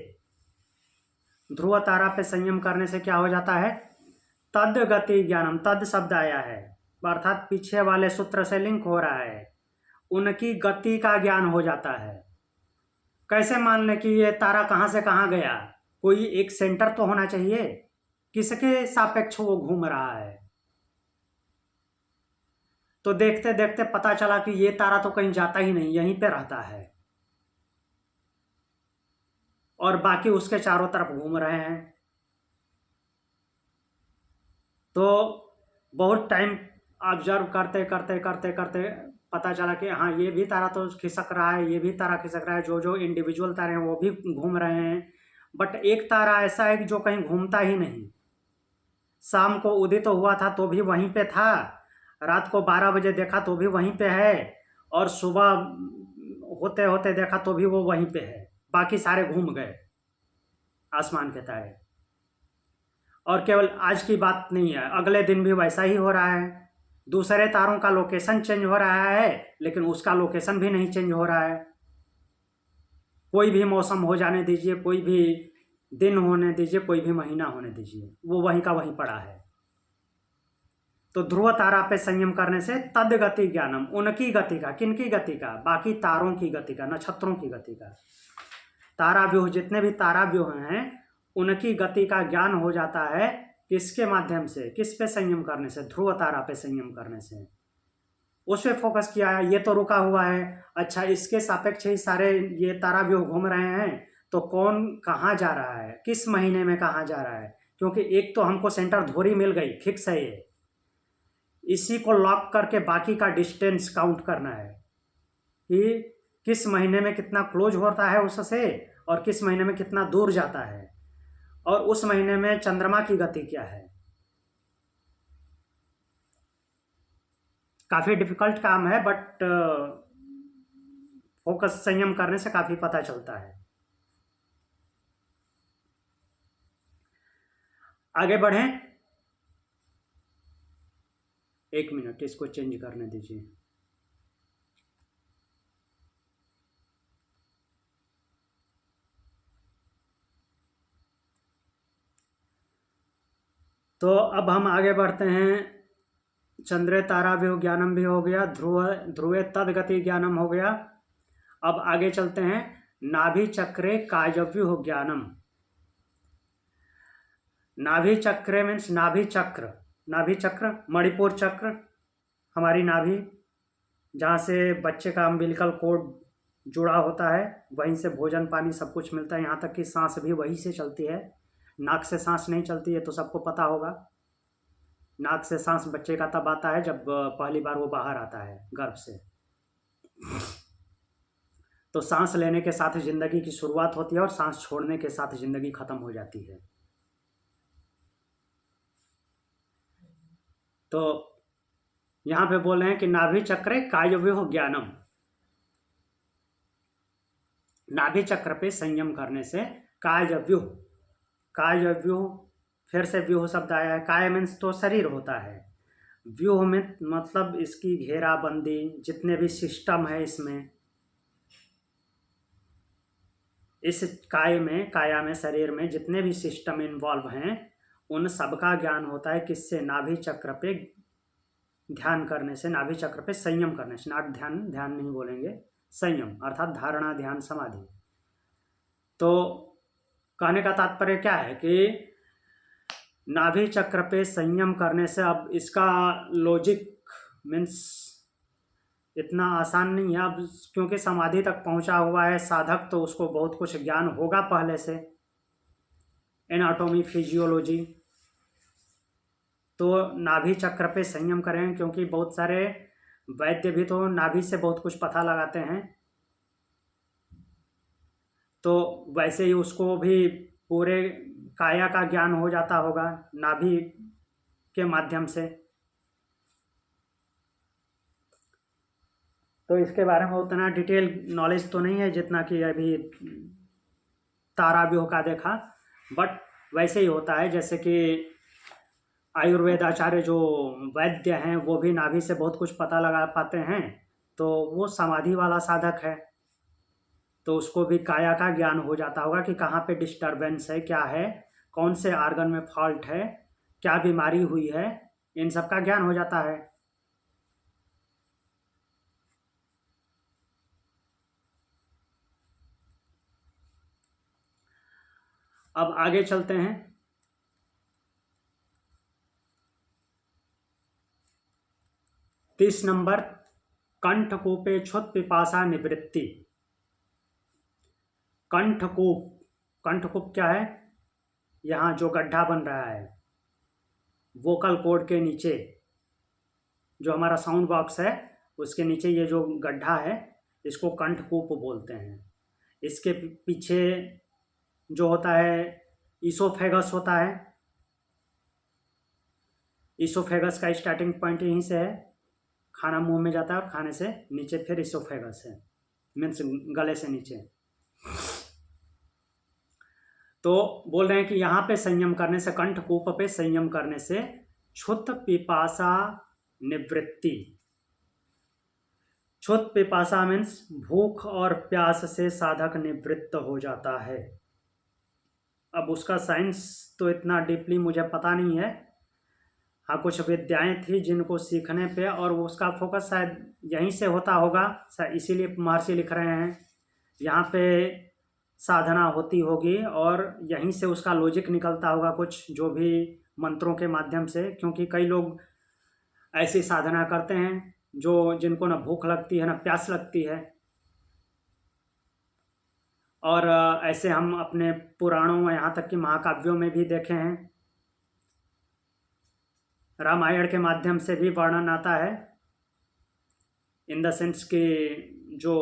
S1: ध्रुव तारा पे संयम करने से क्या हो जाता है? तदगति ज्ञानम। तद शब्द आया है, अर्थात पीछे वाले सूत्र से लिंक हो रहा है। उनकी गति का ज्ञान हो जाता है। कैसे मान लें कि ये तारा कहाँ से कहाँ गया? कोई एक सेंटर तो होना चाहिए। किसके सापेक्ष वो घूम रहा है। तो देखते देखते पता चला कि ये तारा तो कहीं जाता ही नहीं, यहीं पे रहता है और बाकी उसके चारों तरफ घूम रहे हैं। तो बहुत टाइम ऑब्जर्व करते करते करते करते पता चला कि हाँ, ये भी तारा तो खिसक रहा है, ये भी तारा खिसक रहा है, जो जो इंडिविजुअल तारे हैं वो भी घूम रहे हैं, बट एक तारा ऐसा है कि जो कहीं घूमता ही नहीं। शाम को उदित तो हुआ था तो भी वहीं पे था, रात को 12 बजे देखा तो भी वहीं पे है, और सुबह होते होते देखा तो भी वो वहीं पे है। बाकी सारे घूम गए आसमान के तारे। और केवल आज की बात नहीं है, अगले दिन भी वैसा ही हो रहा है। दूसरे तारों का लोकेशन चेंज हो रहा है, लेकिन उसका लोकेशन भी नहीं चेंज हो रहा है। कोई भी मौसम हो जाने दीजिए, कोई भी दिन होने दीजिए, कोई भी महीना होने दीजिए, वो वहीं का वहीं पड़ा है। तो ध्रुव तारा पे संयम करने से तद गति ज्ञानम, उनकी गति का, किनकी गति का, बाकी तारों की गति का, नक्षत्रों की गति का, तारा व्यूह, जितने भी तारा व्यूह हैं उनकी गति का ज्ञान हो जाता है। किसके माध्यम से, किस पे संयम करने से, ध्रुव तारा पे संयम करने से। उस पे फोकस किया है, ये तो रुका हुआ है, अच्छा इसके सापेक्ष ही सारे ये तारा व्यूह घूम रहे हैं, तो कौन कहाँ जा रहा है, किस महीने में कहाँ जा रहा है, क्योंकि एक तो हमको सेंटर धुरी मिल गई, फिक्स है ये, इसी को लॉक करके बाकी का डिस्टेंस काउंट करना है कि किस महीने में कितना क्लोज होता है उससे और किस महीने में कितना दूर जाता है, और उस महीने में चंद्रमा की गति क्या है। काफ़ी डिफिकल्ट काम है, बट फोकस संयम करने से काफ़ी पता चलता है। आगे बढ़ें, 1 मिनट इसको चेंज करने दीजिए। तो अब हम आगे बढ़ते हैं। चंद्रे तारा व्यूह ज्ञानम भी हो गया, ध्रुवे तदगति ज्ञानम हो गया। अब आगे चलते हैं, नाभि चक्रे कायव्यूह ज्ञानम। नाभि चक्रे मीन्स नाभि चक्र, नाभि चक्र मणिपुर चक्र, हमारी नाभि जहाँ से बच्चे का अम्बिलिकल कोड जुड़ा होता है, वहीं से भोजन पानी सब कुछ मिलता है, यहाँ तक कि सांस भी वहीं से चलती है। नाक से सांस नहीं चलती है, तो सबको पता होगा। नाक से सांस बच्चे का तब आता है जब पहली बार वो बाहर आता है गर्भ से। तो सांस लेने के साथ जिंदगी की शुरुआत होती है और सांस छोड़ने के साथ जिंदगी खत्म हो जाती है। तो यहाँ पे बोल रहे हैं कि नाभि चक्रे कायव्यूह ज्ञानम, नाभि चक्र पे संयम करने से कायव्यूह, कायव्यूह, फिर से व्यूह शब्द आया है। काय मीन्स तो शरीर होता है, व्यूह में मतलब इसकी घेराबंदी, जितने भी सिस्टम है इसमें, इस काय में, काया में, शरीर में जितने भी सिस्टम इन्वॉल्व हैं उन सबका ज्ञान होता है किससे, नाभि चक्र पे ध्यान करने से, नाभि चक्र पे संयम करने से। नाट ध्यान, ध्यान नहीं बोलेंगे, संयम अर्थात धारणा, ध्यान, समाधि। तो कहने का तात्पर्य क्या है कि नाभि चक्र पे संयम करने से, अब इसका लॉजिक मीन्स इतना आसान नहीं है अब, क्योंकि समाधि तक पहुंचा हुआ है साधक, तो उसको बहुत कुछ ज्ञान होगा पहले से, एनाटॉमी, फिजियोलॉजी। तो नाभि चक्र पे संयम करें, क्योंकि बहुत सारे वैद्य भी तो नाभि से बहुत कुछ पता लगाते हैं, तो वैसे ही उसको भी पूरे काया का ज्ञान हो जाता होगा नाभि के माध्यम से। तो इसके बारे में उतना डिटेल नॉलेज तो नहीं है जितना कि अभी तारा व्यूह का देखा, बट वैसे ही होता है जैसे कि आयुर्वेद आचार्य जो वैद्य हैं वो भी नाभि से बहुत कुछ पता लगा पाते हैं, तो वो समाधि वाला साधक है, तो उसको भी काया का ज्ञान हो जाता होगा कि कहाँ पे डिस्टरबेंस है, क्या है, कौन से आर्गन में फॉल्ट है, क्या बीमारी हुई है, इन सब का ज्ञान हो जाता है। अब आगे चलते हैं, 30 नंबर, कंठकूपे क्षुत पिपासा निवृत्ति। कंठकूप, कंठकूप क्या है? यहाँ जो गड्ढा बन रहा है वोकल कोड के नीचे, जो हमारा साउंड बॉक्स है उसके नीचे ये जो गड्ढा है इसको कंठकूप बोलते हैं। इसके पीछे जो होता है ईसोफेगस होता है। ईसोफेगस का स्टार्टिंग पॉइंट यहीं से है, खाना मुंह में जाता है और खाने से नीचे फिर ईसोफेगस है, मीन्स गले से नीचे। तो बोल रहे हैं कि यहाँ पे संयम करने से, कंठकूप पे संयम करने से क्षुत पिपासा निवृत्ति। क्षुत पिपासा मीन्स भूख और प्यास से साधक निवृत्त हो जाता है। अब उसका साइंस तो इतना डीपली मुझे पता नहीं है। हाँ, कुछ विद्याएं थी जिनको सीखने पे, और उसका फोकस शायद यहीं से होता होगा, इसीलिए महर्षि लिख रहे हैं यहाँ पे साधना होती होगी और यहीं से उसका लॉजिक निकलता होगा कुछ, जो भी मंत्रों के माध्यम से। क्योंकि कई लोग ऐसी साधना करते हैं जो जिनको ना भूख लगती है ना प्यास लगती है, और ऐसे हम अपने पुराणों में, यहाँ तक कि महाकाव्यों में भी देखे हैं। रामायण के माध्यम से भी वर्णन आता है, इन द सेंस कि जो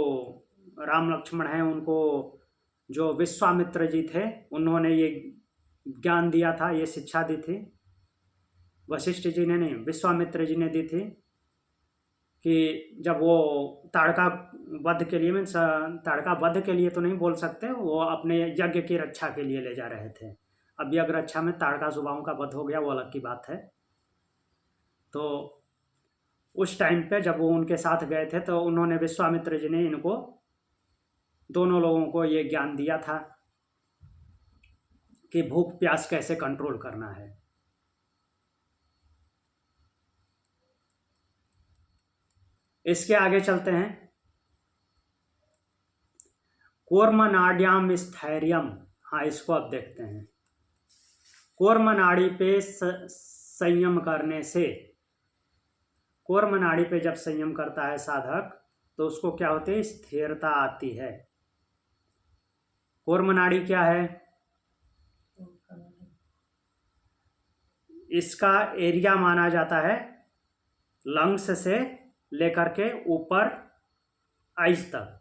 S1: राम लक्ष्मण हैं उनको जो विश्वामित्र जी थे उन्होंने ये ज्ञान दिया था, ये शिक्षा दी थी। वशिष्ठ जी ने नहीं, विश्वामित्र जी ने दी थी कि जब वो ताड़का वध के लिए, मीन्स ताड़का वध के लिए तो नहीं बोल सकते, वो अपने यज्ञ की रक्षा के लिए ले जा रहे थे। अब यज्ञ रक्षा में ताड़का सुबाहों का वध हो गया, वो अलग की बात है। तो उस टाइम पे जब वो उनके साथ गए थे तो उन्होंने, विश्वामित्र जी ने इनको दोनों लोगों को ये ज्ञान दिया था कि भूख प्यास कैसे कंट्रोल करना है। इसके आगे चलते हैं। कूर्मनाड्याम स्थैर्यम, हाँ इसको अब देखते हैं। कूर्मनाड़ी पे संयम करने से, कूर्मनाड़ी पे जब संयम करता है साधक तो उसको क्या होती है? स्थिरता आती है। कूर्मनाड़ी क्या है? इसका एरिया माना जाता है लंग्स से लेकर के ऊपर आइज तक।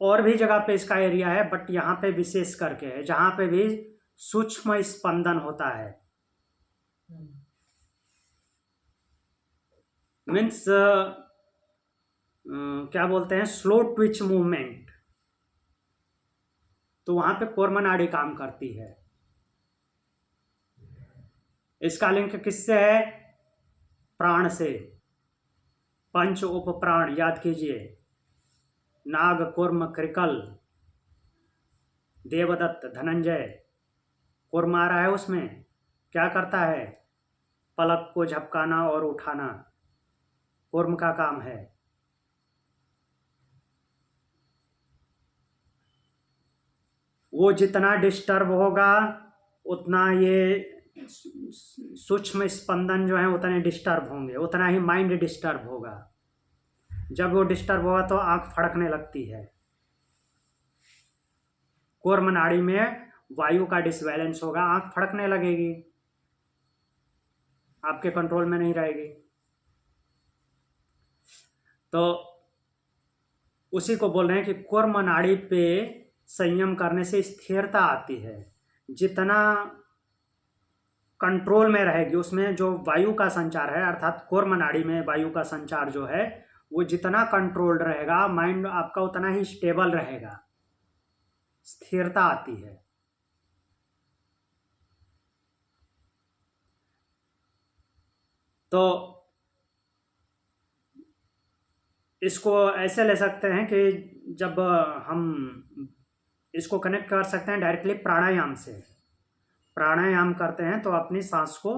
S1: और भी जगह पे इसका एरिया है, बट यहाँ पे विशेष करके है जहाँ पे भी सूक्ष्म स्पंदन होता है। मीन्स क्या बोलते हैं, स्लो ट्विच मूवमेंट, तो वहां पे कूर्मनाड़ी काम करती है। इसका लिंक किससे है? प्राण से। पंच उप प्राण याद कीजिए, नाग, कूर्म, कृकल, देवदत्त, धनंजय। कूर्म आ रहा है उसमें, क्या करता है? पलक को झपकाना और उठाना, कूर्म का काम है। वो जितना डिस्टर्ब होगा उतना ये सूक्ष्म स्पंदन जो है उतने डिस्टर्ब होंगे, उतना ही माइंड डिस्टर्ब होगा। जब वो डिस्टर्ब होगा तो आंख फड़कने लगती है। कूर्म नाड़ी में वायु का डिसबैलेंस होगा, आंख फड़कने लगेगी, आपके कंट्रोल में नहीं रहेगी। तो उसी को बोल रहे हैं कि कूर्म नाड़ी पे संयम करने से स्थिरता आती है। जितना कंट्रोल में रहेगी, उसमें जो वायु का संचार है, अर्थात कूर्म नाड़ी में वायु का संचार जो है वो जितना कंट्रोल्ड रहेगा, माइंड आपका उतना ही स्टेबल रहेगा, स्थिरता आती है। तो इसको ऐसे ले सकते हैं कि जब हम इसको कनेक्ट कर सकते हैं डायरेक्टली प्राणायाम से। प्राणायाम करते हैं तो अपनी सांस को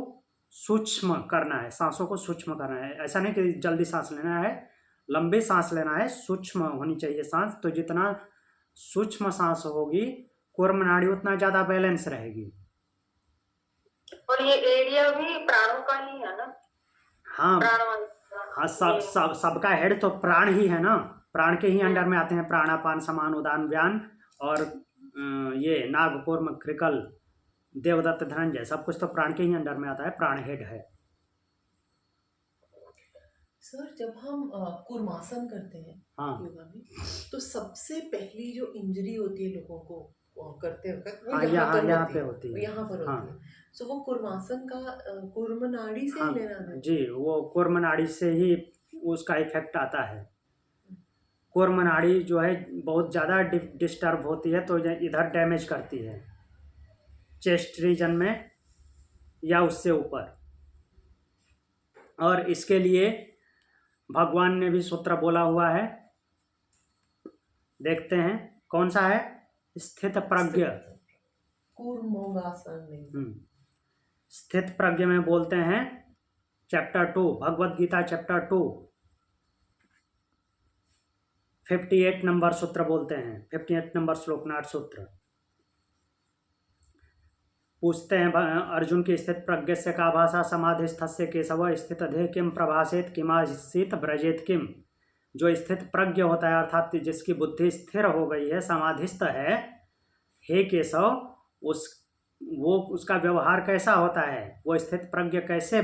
S1: सूक्ष्म करना है, सांसों को सूक्ष्म करना है। ऐसा नहीं कि जल्दी सांस लेना है, लंबी सांस लेना है, सूक्ष्म होनी चाहिए सांस। तो जितना सूक्ष्म सांस होगी कूर्म नाड़ी उतना ज्यादा बैलेंस रहेगी।
S2: और ये एरिया भी प्राणों का ही है ना?
S1: हाँ
S2: प्राणवायु।
S1: हाँ, सबका हेड तो प्राण ही है ना, प्राण के ही अंडर में आते हैं प्राणापान समान उदान व्यान, और ये नाग कूर्म कृकल देवदत्त धनंजय, सब कुछ तो प्राण के ही अंडर में आता है, प्राण हेड है।
S3: सर जब हम कूर्मासन करते हैं
S1: हाँ
S3: योगा में, तो सबसे पहली जो इंजरी होती है लोगों को करते वक्त, वो
S1: हाँ, यहाँ पे होती है।
S3: यहाँ पर
S1: हाँ
S3: होती है। सो वो कूर्मासन का कूर्म नाड़ी से
S1: हाँ
S3: ही लेना है।
S1: जी, वो कूर्म नाड़ी से ही उसका इफेक्ट आता है। कूर्म नाड़ी जो है बहुत ज़्यादा डिस्टर्ब होती है, तो ये इधर डैमेज करती है, चेस्ट रीजन में या उससे ऊपर। और इसके लिए भगवान ने भी सूत्र बोला हुआ है, देखते हैं कौन सा है, स्थित प्रज्ञ।
S3: कूर्मोगासन नहीं।
S1: स्थित प्रज्ञ में बोलते हैं chapter 2 Bhagavad Gita chapter 2 58 number सूत्र बोलते हैं, 58 नंबर श्लोक नाट सूत्र। पूछते हैं अर्जुन की, स्थित प्रज्ञ से का भाषा समाधिस्थस्य केशव स्थित अधे किम प्रभासेत किमासीत ब्रजेत किम। जो स्थित प्रज्ञ होता है अर्थात जिसकी बुद्धि स्थिर हो गई है, समाधिस्थ है, हे केशव, उसका व्यवहार कैसा होता है, वो स्थित प्रज्ञ कैसे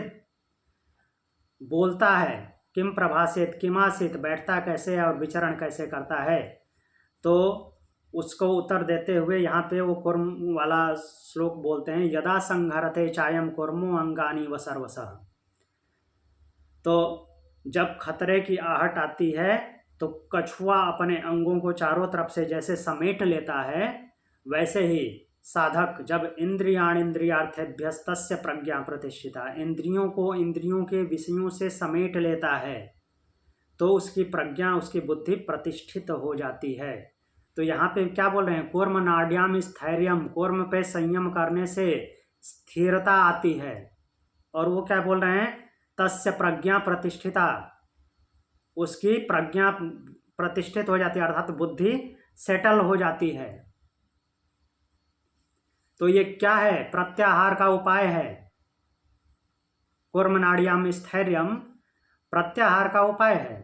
S1: बोलता है, किम प्रभासेत किमासित, बैठता कैसे और विचरण कैसे करता है। तो उसको उत्तर देते हुए यहाँ पे वो कुर्म वाला श्लोक बोलते हैं, यदा संघरते चायम कुर्मो अंगानी व सर्वसः। तो जब खतरे की आहट आती है तो कछुआ अपने अंगों को चारों तरफ से जैसे समेट लेता है, वैसे ही साधक जब इंद्रियार्थेभ्यस्तस्य प्रज्ञा प्रतिष्ठिता, इंद्रियों को इंद्रियों के विषयों से समेट लेता है, तो उसकी प्रज्ञा, उसकी बुद्धि प्रतिष्ठित हो जाती है। तो यहाँ पे क्या बोल रहे हैं, कूर्म नाड्याम स्थैर्यम, कूर्म पे संयम करने से स्थिरता आती है। और वो क्या बोल रहे हैं, तस्य प्रज्ञा प्रतिष्ठिता, उसकी प्रज्ञा प्रतिष्ठित हो जाती है, अर्थात बुद्धि सेटल हो जाती है। तो ये क्या है, प्रत्याहार का उपाय है। कूर्म नाड्याम स्थैर्यम प्रत्याहार का उपाय है,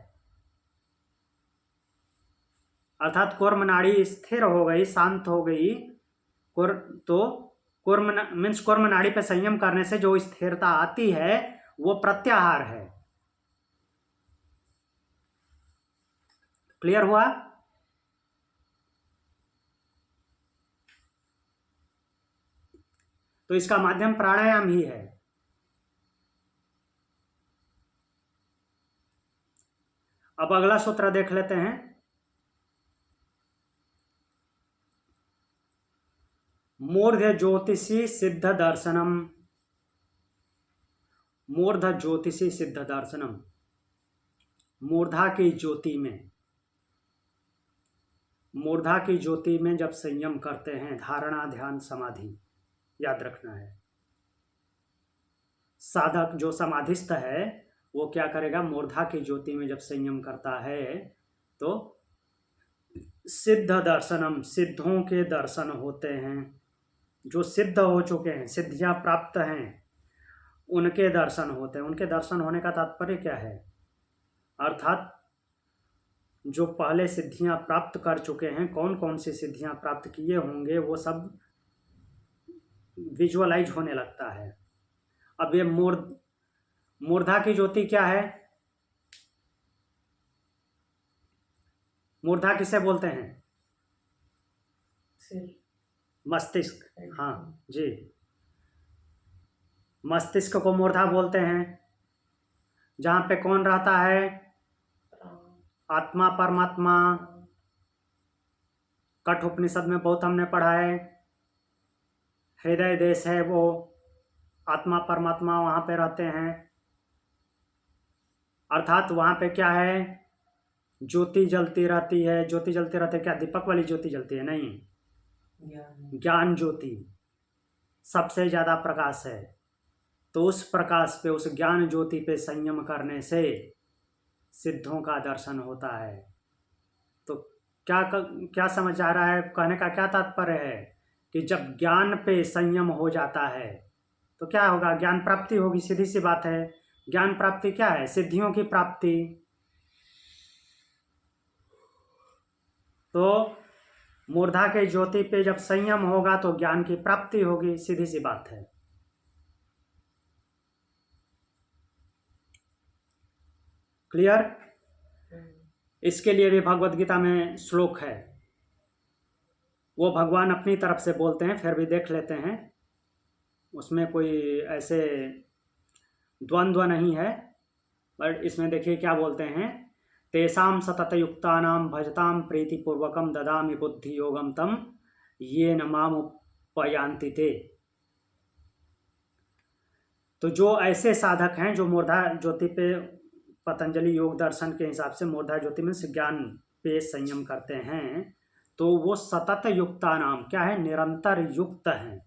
S1: अर्थात कूर्म नाड़ी स्थिर हो गई, शांत हो गई, तो कूर्म नाड़ी पे संयम करने से जो स्थिरता आती है वो प्रत्याहार है। क्लियर हुआ? तो इसका माध्यम प्राणायाम ही है। अब अगला सूत्र देख लेते हैं, मूर्ध ज्योतिषी सिद्ध दर्शनम। मूर्ध ज्योतिषी सिद्ध दर्शनम, मूर्धा की ज्योति में, मूर्धा की ज्योति में जब संयम करते हैं, धारणा ध्यान समाधि याद रखना है। साधक जो समाधिस्थ है वो क्या करेगा, मूर्धा की ज्योति में जब संयम करता है तो सिद्ध दर्शनम, सिद्धों के दर्शन होते हैं। जो सिद्ध हो चुके हैं, सिद्धियां प्राप्त हैं, उनके दर्शन होते हैं। उनके दर्शन होने का तात्पर्य क्या है, अर्थात जो पहले सिद्धियां प्राप्त कर चुके हैं, कौन कौन सी सिद्धियां प्राप्त किए होंगे, वो सब विजुअलाइज होने लगता है। अब ये मूर्धा की ज्योति क्या है, मूर्धा किसे बोलते हैं, मस्तिष्क। हाँ जी, मस्तिष्क को मूर्धा बोलते हैं। जहाँ पे कौन रहता है, आत्मा परमात्मा। कठोपनिषद में बहुत हमने पढ़ा है, हृदय देश है वो, आत्मा परमात्मा वहाँ पे रहते हैं। अर्थात वहाँ पे क्या है, ज्योति जलती रहती है। ज्योति जलती रहती है, क्या दीपक वाली ज्योति जलती है, नहीं, ज्ञान ज्योति सबसे ज़्यादा प्रकाश है। तो उस प्रकाश पे, उस ज्ञान ज्योति पे संयम करने से सिद्धों का दर्शन होता है। तो क्या समझ आ रहा है, कहने का क्या तात्पर्य है कि जब ज्ञान पे संयम हो जाता है तो क्या होगा, ज्ञान प्राप्ति होगी, सीधी सी बात है। ज्ञान प्राप्ति क्या है? सिद्धियों की प्राप्ति। तो मूर्धा के ज्योति पे जब संयम होगा तो ज्ञान की प्राप्ति होगी, सीधी सी बात है। क्लियर? इसके लिए भी भगवत गीता में श्लोक है, वो भगवान अपनी तरफ से बोलते हैं, फिर भी देख लेते हैं। उसमें कोई ऐसे द्वंद्व नहीं है, बट इसमें देखिए क्या बोलते हैं। तेषां सततयुक्तानां भजतां प्रीतिपूर्वकं ददामि बुद्धि योगम तम ये न मामुपयान्ति ते। तो जो ऐसे साधक हैं जो मूर्धा ज्योति पे, पतंजलि योग दर्शन के हिसाब से मूर्धा ज्योति में ज्ञान पे संयम करते हैं, तो वो सतत युक्ता नाम क्या है? निरंतर युक्त हैं,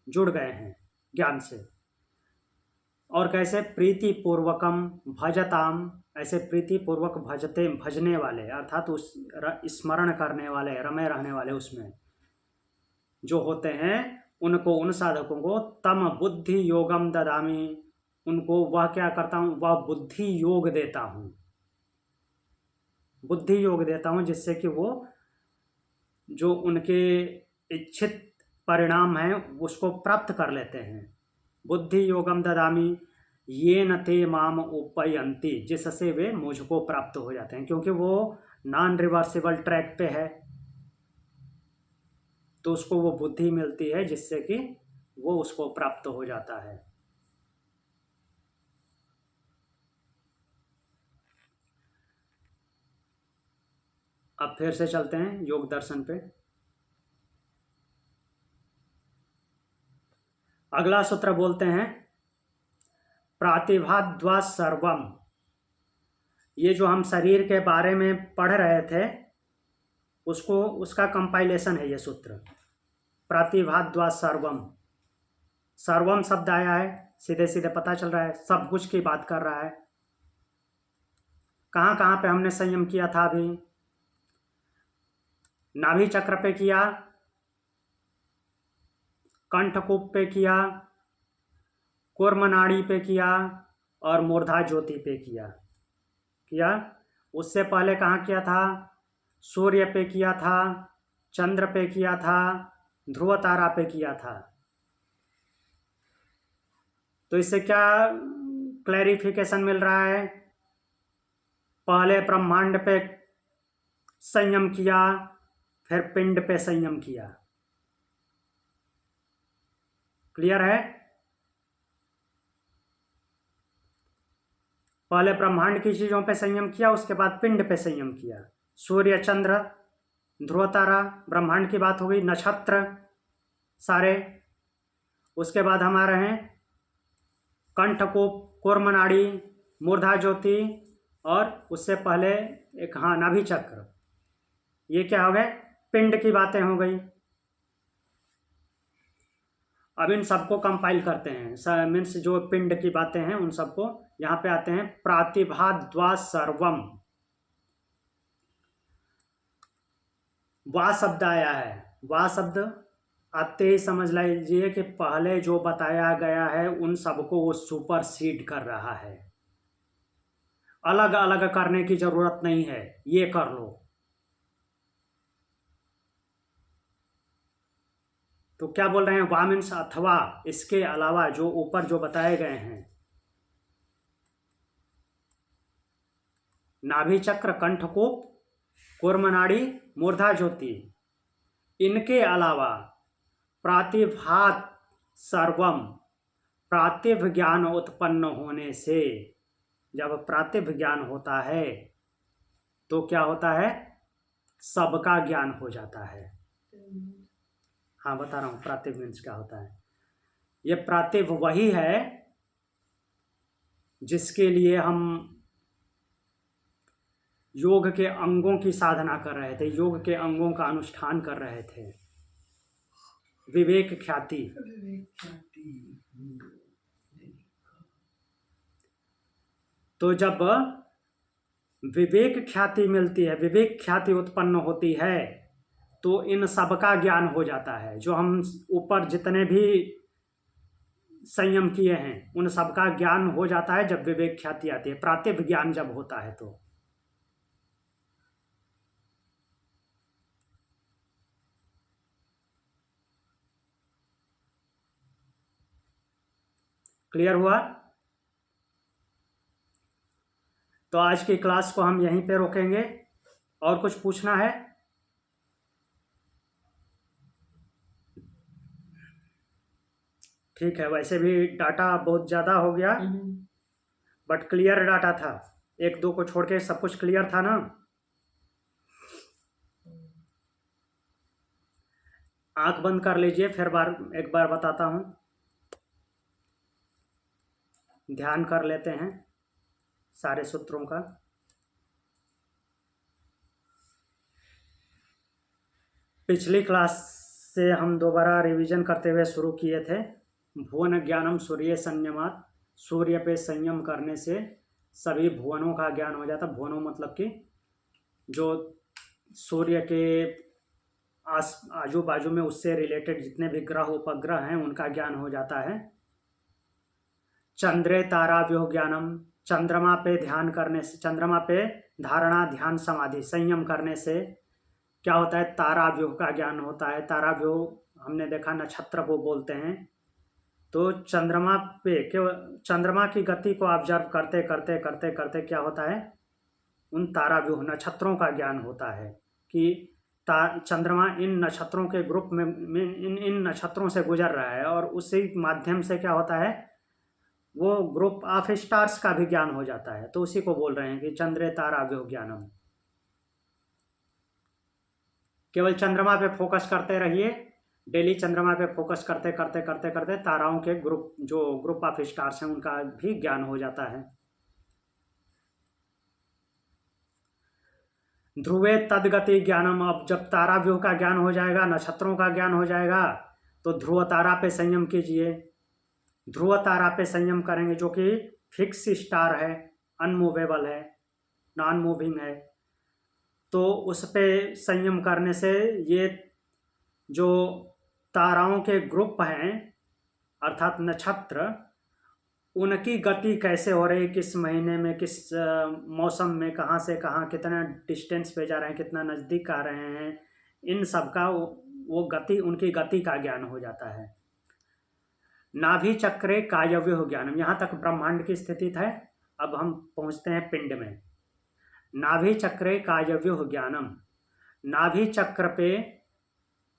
S1: जुड़ गए हैं ज्ञान से। और कैसे? प्रीति पूर्वकम भजताम, ऐसे प्रीति पूर्वक भजते, भजने वाले अर्थात उस स्मरण करने वाले, रमे रहने वाले उसमें जो होते हैं, उनको, उन साधकों को तम बुद्धि योगम ददामी, उनको वह क्या करता हूँ? वह बुद्धि योग देता हूँ, बुद्धि योग देता हूँ, जिससे कि वो जो उनके इच्छित परिणाम हैं उसको प्राप्त कर लेते हैं। बुद्धि योगम ददामी ये न ते माम उपयंती, जिससे वे मुझको प्राप्त हो जाते हैं, क्योंकि वो नॉन रिवर्सिबल ट्रैक पे है, तो उसको वो बुद्धि मिलती है जिससे कि वो उसको प्राप्त हो जाता है। अब फिर से चलते हैं योग दर्शन पे। अगला सूत्र बोलते हैं प्रातिभाद्वा सर्वम। ये जो हम शरीर के बारे में पढ़ रहे थे उसको, उसका कंपाइलेशन है ये सूत्र। प्रातिभाद्वा सर्वम, सर्वम शब्द आया है, सीधे सीधे पता चल रहा है सब कुछ की बात कर रहा है। कहाँ कहाँ पे हमने संयम किया था? अभी नाभि चक्र पे किया, कंठकूप पे किया, कूर्मनाड़ी पे किया और मूर्धा ज्योति पे किया। उससे पहले कहाँ किया था? सूर्य पे किया था, चंद्र पे किया था, ध्रुव तारा पे किया था। तो इससे क्या क्लैरिफिकेशन मिल रहा है? पहले ब्रह्मांड पे संयम किया, फिर पिंड पे संयम किया। क्लियर है? पहले ब्रह्मांड की चीजों पे संयम किया, उसके बाद पिंड पे संयम किया। सूर्य, चंद्र, ध्रुव तारा, ब्रह्मांड की बात हो गई, नक्षत्र सारे। उसके बाद हमारे हैं कंठकूप, कूर्मनाड़ी, मूर्धा ज्योति और उससे पहले एक नाभि चक्र। ये क्या हो गए? पिंड की बातें हो गई। अब इन सबको कंपाइल करते हैं, मीन्स जो पिंड की बातें हैं उन सबको यहाँ पे आते हैं प्रातिभाद्वा सर्वम। वा शब्द आया है, वा शब्द आते ही समझ लीजिए कि पहले जो बताया गया है उन सबको वो सुपरसीड कर रहा है। अलग अलग करने की जरूरत नहीं है, ये कर लो। तो क्या बोल रहे हैं? वा मीन्स अथवा, इसके अलावा जो ऊपर जो बताए गए हैं, नाभि चक्र, कंठकूप, कूर्मनाड़ी, मूर्धा ज्योति, इनके अलावा प्रातिभात सर्वम, प्रातिभ ज्ञान उत्पन्न होने से, जब प्रातिभ ज्ञान होता है तो क्या होता है? सबका ज्ञान हो जाता है। हाँ बता रहा हूँ प्रातिभ मीन्स क्या होता है। ये प्रातिभ वही है जिसके लिए हम योग के अंगों की साधना कर रहे थे, योग के अंगों का अनुष्ठान कर रहे थे। विवेक ख्याति, तो जब विवेक ख्याति मिलती है, विवेक ख्याति उत्पन्न होती है तो इन सब का ज्ञान हो जाता है। जो हम ऊपर जितने भी संयम किए हैं उन सबका ज्ञान हो जाता है जब विवेक ख्याति आती है, प्रातिभ ज्ञान जब होता है तो। क्लियर हुआ? तो आज की क्लास को हम यहीं पे रोकेंगे। और कुछ पूछना है? ठीक है, वैसे भी डाटा बहुत ज़्यादा हो गया, बट क्लियर डाटा था, एक दो को छोड़ के सब कुछ क्लियर था ना। आंख बंद कर लीजिए, फिर एक बार बताता हूँ, ध्यान कर लेते हैं सारे सूत्रों का। पिछली क्लास से हम दोबारा रिवीजन करते हुए शुरू किए थे। भुवन ज्ञानम सूर्य संयमात, सूर्य पे संयम करने से सभी भुवनों का ज्ञान हो जाता। भुवनों मतलब कि जो सूर्य के आजू बाजू में उससे रिलेटेड जितने भी ग्रह उपग्रह हैं उनका ज्ञान हो जाता है। चंद्रे ताराव्यूह ज्ञानम, चंद्रमा पे ध्यान करने से, चंद्रमा पे धारणा ध्यान समाधि संयम करने से क्या होता है, ताराव्यूह का ज्ञान होता है। ताराव्यूह हमने देखा नक्षत्र को बोलते हैं। तो चंद्रमा पे केवल चंद्रमा की गति को ऑब्जर्व करते करते करते करते क्या होता है, उन ताराव्यूह नक्षत्रों का ज्ञान होता है कि चंद्रमा इन नक्षत्रों के ग्रुप में इन नक्षत्रों से गुजर रहा है, और उसी माध्यम से क्या होता है, वो ग्रुप ऑफ स्टार्स का भी ज्ञान हो जाता है। तो उसी को बोल रहे हैं कि चंद्रे ताराव्यूह ज्ञानम। केवल चंद्रमा पे फोकस करते रहिए, डेली चंद्रमा पे फोकस करते करते करते करते ताराओं के ग्रुप, जो ग्रुप ऑफ स्टार्स हैं उनका भी ज्ञान हो जाता है। ध्रुवे तदगति ज्ञानम, अब जब ताराव्यूह का ज्ञान हो जाएगा, नक्षत्रों का ज्ञान हो जाएगा, तो ध्रुव तारा पे संयम कीजिए। ध्रुव तारा पे संयम करेंगे जो कि फिक्स स्टार है, अनमूवेबल है, नॉन मूविंग है। तो उस पे संयम करने से ये जो ताराओं के ग्रुप हैं अर्थात नक्षत्र, उनकी गति कैसे हो रही, किस महीने में, किस मौसम में, कहाँ से कहाँ, कितना डिस्टेंस पे जा रहे हैं, कितना नज़दीक आ रहे हैं, इन सब का वो गति, उनकी गति का ज्ञान हो जाता है। नाभि चक्रे कायव्यूह ज्ञानम, यहाँ तक ब्रह्मांड की स्थिति है। अब हम पहुँचते हैं पिंड में। नाभि चक्रे कायव्यूह ज्ञानम, नाभि चक्र पे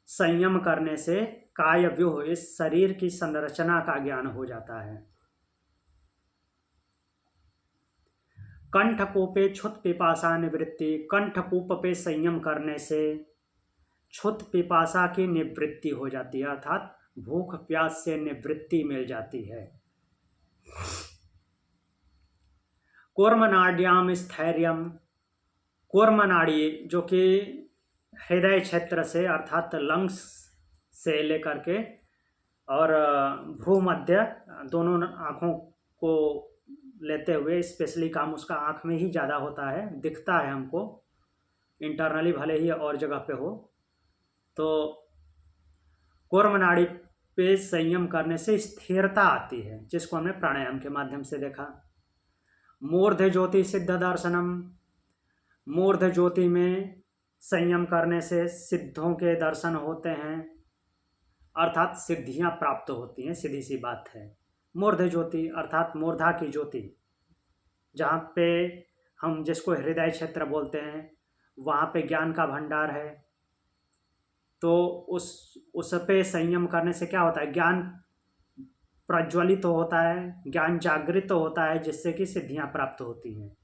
S1: संयम करने से कायव्यूह, इस शरीर की संरचना का ज्ञान हो जाता है। कंठकूपे क्षुत पिपासा निवृत्ति, कंठकूप पे संयम करने से क्षुत पिपासा की निवृत्ति हो जाती है, अर्थात भूख प्यास से निवृत्ति मिल जाती है। कूर्मनाड्याम स्थैर्यम, कूर्मनाड़ी जो कि हृदय क्षेत्र से अर्थात लंग्स से लेकर के और भ्रूमध्य दोनों आँखों को लेते हुए, स्पेशली काम उसका आँख में ही ज़्यादा होता है, दिखता है हमको इंटरनली, भले ही और जगह पे हो। तो कूर्मनाड़ी पे संयम करने से स्थिरता आती है, जिसको हमने प्राणायाम के माध्यम से देखा। मूर्ध ज्योति सिद्ध दर्शनम, मूर्ध ज्योति में संयम करने से सिद्धों के दर्शन होते हैं, अर्थात सिद्धियां प्राप्त होती हैं, सीधी सी बात है। मूर्ध ज्योति अर्थात मूर्धा की ज्योति, जहाँ पे हम जिसको हृदय क्षेत्र बोलते हैं, वहाँ पे ज्ञान का भंडार है। तो उस पे संयम करने से क्या होता है, ज्ञान प्रज्वलित तो होता है, ज्ञान जागृत तो होता है, जिससे कि सिद्धियां प्राप्त होती हैं।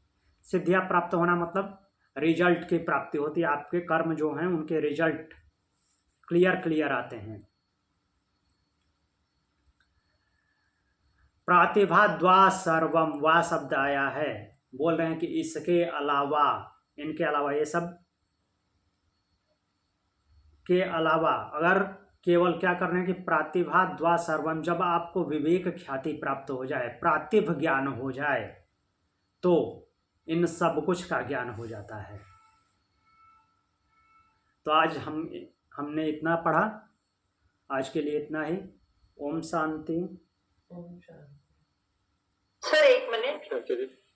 S1: सिद्धियां प्राप्त होना मतलब रिजल्ट की प्राप्ति होती है, आपके कर्म जो हैं उनके रिजल्ट क्लियर आते हैं। प्रतिभा द्वा सर्वम, वा शब्द आया है, बोल रहे हैं कि इसके अलावा, इनके अलावा, ये सब के अलावा, अगर केवल क्या करना है कि प्रतिभा द्वा सर्वम, जब आपको विवेक ख्याति प्राप्त हो जाए, प्रातिभ ज्ञान हो जाए, तो इन सब कुछ का ज्ञान हो जाता है। तो आज हमने इतना पढ़ा, आज के लिए इतना ही। ओम शांति।
S3: ओम शांति।
S2: सर एक मिनट।
S4: शांति जी।